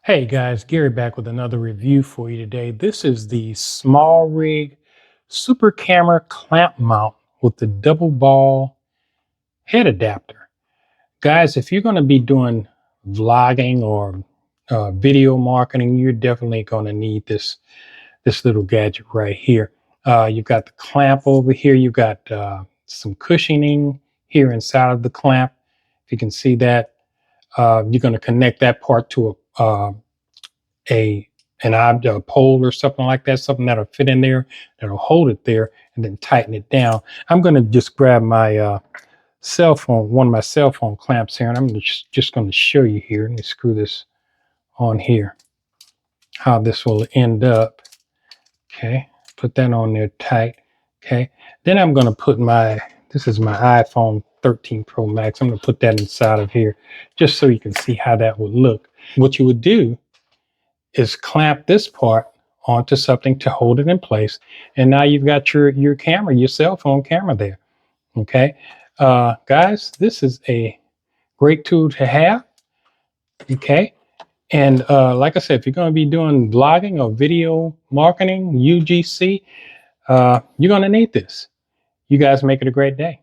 Hey guys, Gary back with another review for you today. This is the SMALLRIG Super Camera Clamp Mount with the double ball head adapter. Guys, if you're going to be doing vlogging or video marketing, you're definitely going to need this little gadget right here. You've got the clamp over here. You've got some cushioning here inside of the clamp. If you can see that, you're going to connect that part to a a pole or something like that, something that'll fit in there, that'll hold it there, and then tighten it down. I'm going to just grab my cell phone, one of my cell phone clamps here, and I'm just going to show you here. Let me screw this on here, how this will end up. Okay, put that on there tight. Okay, then I'm going to put this is my iPhone 13 Pro Max. I'm going to put that inside of here just so you can see how that would look. What you would do is clamp this part onto something to hold it in place. And now you've got your camera, your cell phone camera there. Okay. Guys, this is a great tool to have. Okay. And like I said, if you're going to be doing vlogging or video marketing, UGC, you're going to need this. You guys make it a great day.